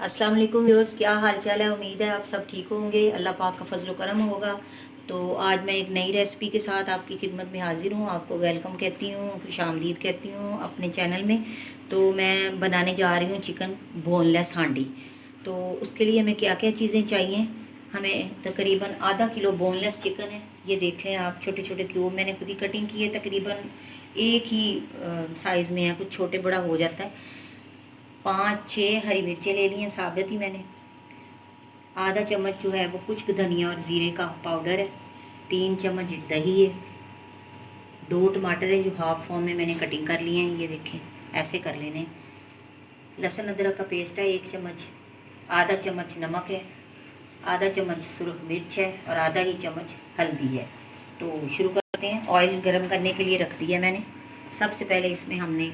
अस्सलाम वालेकुम व्यूअर्स, क्या हाल चाल है। उम्मीद है आप सब ठीक होंगे, अल्लाह पाक का फजल करम होगा। तो आज मैं एक नई रेसिपी के साथ आपकी खिदमत में हाजिर हूँ। आपको वेलकम कहती हूँ, खुश आमदीद कहती हूँ अपने चैनल में। तो मैं बनाने जा रही हूँ चिकन बोनलेस हांडी। तो उसके लिए हमें क्या क्या चीज़ें चाहिए। हमें तकरीबन आधा किलो बोनलेस चिकन है, ये देख लें आप। छोटे छोटे क्यूब मैंने खुद ही कटिंग की है, तकरीबन एक ही साइज़ में है, कुछ छोटे बड़ा हो जाता है। 5-6 हरी मिर्चें ले ली हैं साबित ही मैंने। आधा चम्मच जो है वो कुछ धनिया और ज़ीरे का पाउडर है। 3 चम्मच दही है। 2 टमाटर हैं जो हाफ फॉर्म में मैंने कटिंग कर लिए हैं, ये देखें ऐसे कर लेने। लहसुन अदरक का पेस्ट है 1 चम्मच। आधा चम्मच नमक है। आधा चम्मच सुरख मिर्च है और आधा ही चम्मच हल्दी है। तो शुरू करते हैं। ऑयल गर्म करने के लिए रख दिया मैंने। सबसे पहले इसमें हमने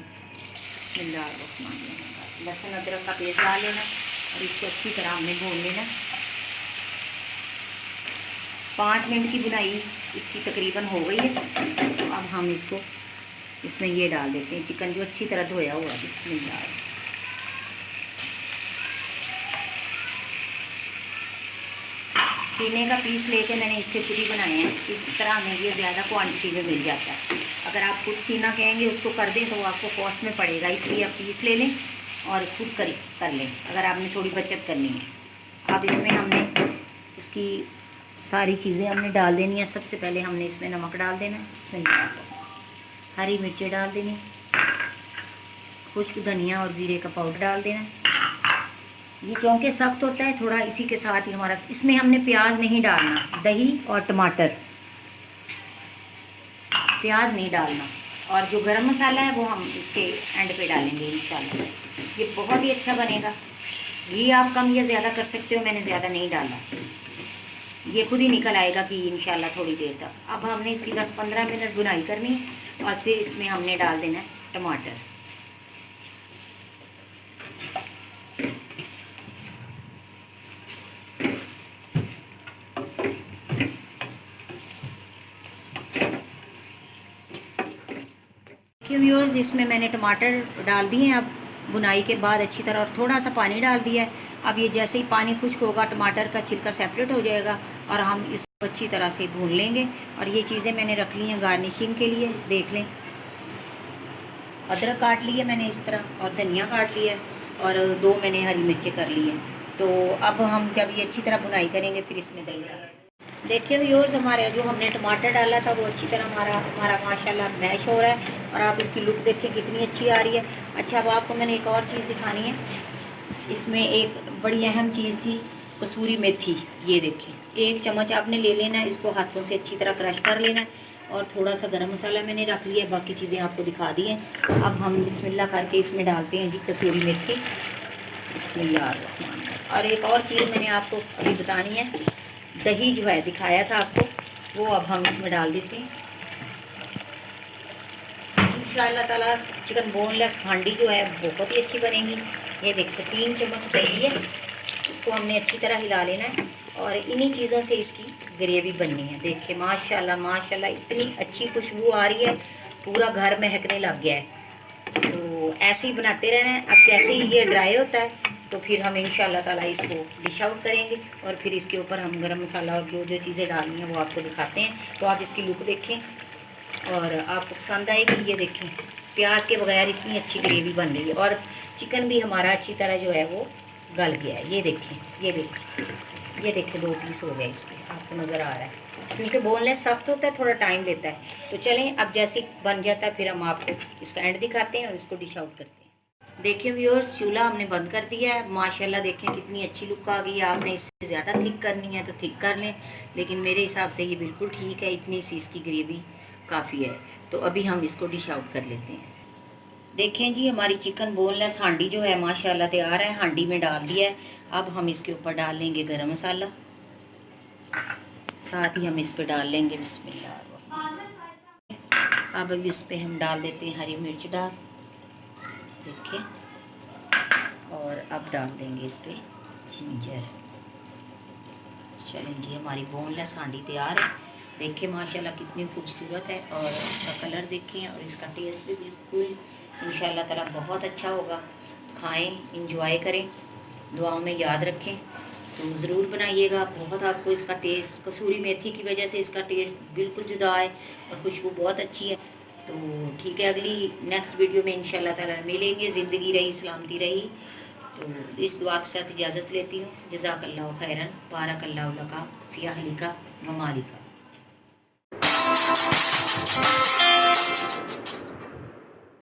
लहसुन अदरक का पेस्ट डाल लेना और इसको अच्छी तरह हमने भून लेना। 5 मिनट की बुनाई इसकी तकरीबन हो गई है। तो अब हम इसको इसमें ये डाल देते हैं, चिकन जो अच्छी तरह धोया हुआ है। बिस्मिल्लाह। सीने का पीस लेके मैंने इसके पूरी बनाए हैं। इस तरह हमें ये ज़्यादा क्वांटिटी में मिल जाता है। अगर आप खुद सीना कहेंगे उसको कर दें तो वो आपको कॉस्ट में पड़ेगा, इसलिए आप पीस ले लें और खुद कर लें अगर आपने थोड़ी बचत करनी है। अब इसमें हमने इसकी सारी चीज़ें हमने डाल देनी है। सबसे पहले हमने इसमें नमक डाल देना, इसमें हरी मिर्चें डाल देनी, खुश्क धनिया और ज़ीरे का पाउडर डाल देना। ये क्योंकि सख्त होता है थोड़ा, इसी के साथ ही हमारा इसमें हमने प्याज नहीं डालना, दही और टमाटर, प्याज नहीं डालना। और जो गरम मसाला है वो हम इसके एंड पे डालेंगे इंशाल्लाह। ये बहुत ही अच्छा बनेगा। घी आप कम या ज़्यादा कर सकते हो, मैंने ज़्यादा नहीं डाला। ये खुद ही निकल आएगा कि इंशाल्लाह थोड़ी देर तक। अब हमने इसकी 10-15 मिनट बुनाई करनी और फिर इसमें हमने डाल देना है टमाटर। व्यूअर्स, इसमें मैंने टमाटर डाल दिए हैं। अब बुनाई के बाद अच्छी तरह और थोड़ा सा पानी डाल दिया है। अब ये जैसे ही पानी खुश्क होगा टमाटर का छिलका सेपरेट हो जाएगा और हम इसको अच्छी तरह से भून लेंगे। और ये चीज़ें मैंने रख ली हैं गार्निशिंग के लिए, देख लें। अदरक काट लिया मैंने इस तरह और धनिया काट लिया और 2 मैंने हरी मिर्चें कर ली हैं। तो अब हम जब ये अच्छी तरह बुनाई करेंगे फिर इसमें दही डालेंगे। देखिए व्यूअर्स, हमारे जो हमने टमाटर डाला था वो अच्छी तरह हमारा माशाल्लाह मैश हो रहा है और आप इसकी लुक देखिए कितनी अच्छी आ रही है। अच्छा, अब आपको मैंने एक और चीज़ दिखानी है। इसमें एक बड़ी अहम चीज़ थी, कसूरी मेथी। ये देखिए 1 चम्मच आपने ले लेना है, इसको हाथों से अच्छी तरह क्रश कर लेना है। और थोड़ा सा गरम मसाला मैंने रख लिया है, बाकी चीज़ें आपको दिखा दी हैं। अब हम बिस्मिल्लाह करके इसमें डालते हैं जी कसूरी मेथी। बिस्मिल्लाह। और एक और चीज़ मैंने आपको अभी बतानी है, दही जो है दिखाया था आपको, वो अब हम इसमें डाल देते हैं। इंशाअल्लाह ताला चिकन बोनलेस हांडी जो है बहुत ही अच्छी बनेगी। ये देखो 3 चम्मच दही है, इसको हमने अच्छी तरह हिला लेना है और इन्हीं चीज़ों से इसकी ग्रेवी बननी है। देखिए माशाल्लाह माशाल्लाह इतनी अच्छी खुशबू आ रही है, पूरा घर महकने लग गया है। तो ऐसे ही बनाते रहना है। अब जैसे ही ये ड्राई होता है तो फिर हम इंशाल्लाह ताला इसको डिश आउट करेंगे और फिर इसके ऊपर हम गरम मसाला और जो जो चीज़ें डालनी है वो आपको दिखाते हैं। तो आप इसकी लुक देखें और आपको पसंद आएगी। ये देखें प्याज के बगैर इतनी अच्छी ग्रेवी बन रही है और चिकन भी हमारा अच्छी तरह जो है वो गल गया है। ये देखें, ये देखें, ये देखें 2 पीस हो गए इसके, आपको नज़र आ रहा है। क्योंकि बोनलेस सख्त होता है, थोड़ा टाइम लेता है। तो चलें अब जैसे बन जाता है फिर हम आपको इसका एंड दिखाते हैं और इसको डिश आउट करते हैं। देखिए व्यूअर्स, चूल्हा हमने बंद कर दिया है। माशाल्लाह देखें कितनी अच्छी लुक आ गई है। आपने इससे ज़्यादा थिक करनी है तो थिक कर लें, लेकिन मेरे हिसाब से ये बिल्कुल ठीक है, इतनी सी इसकी ग्रेवी काफ़ी है। तो अभी हम इसको डिश आउट कर लेते हैं। देखें जी, हमारी चिकन बोनलेस हांडी जो है माशाल्लाह तैयार है। हांडी में डाल दिया है। अब हम इसके ऊपर डाल लेंगे गरम मसाला, साथ ही हम इस पर डाल लेंगे बिस्मिल्लाह। अब इस पर हम डाल देते हैं हरी मिर्च डाल, देखिए। और अब डाल देंगे इस पर जिंजर। चलें जी, हमारी बोनलेस हांडी तैयार है। देखिए माशाल्लाह कितनी खूबसूरत है और इसका कलर देखें और इसका टेस्ट भी बिल्कुल इंशाल्लाह ताला बहुत अच्छा होगा। खाएं, इंजॉय करें। दुआओं में याद रखें। तो ज़रूर बनाइएगा। बहुत आपको इसका टेस्ट, कसूरी मेथी की वजह से इसका टेस्ट बिल्कुल जुदा है और खुशबू बहुत अच्छी है। तो ठीक है, अगली नेक्स्ट वीडियो में इंशाल्लाह ताला मिलेंगे। ज़िंदगी रही, सलामती रही। तो इस दुआ के साथ इजाज़त लेती हूँ। जज़ाकल्लाहु खैरन, बारकल्लाहु लका फ़ी अहलिका व मालिका।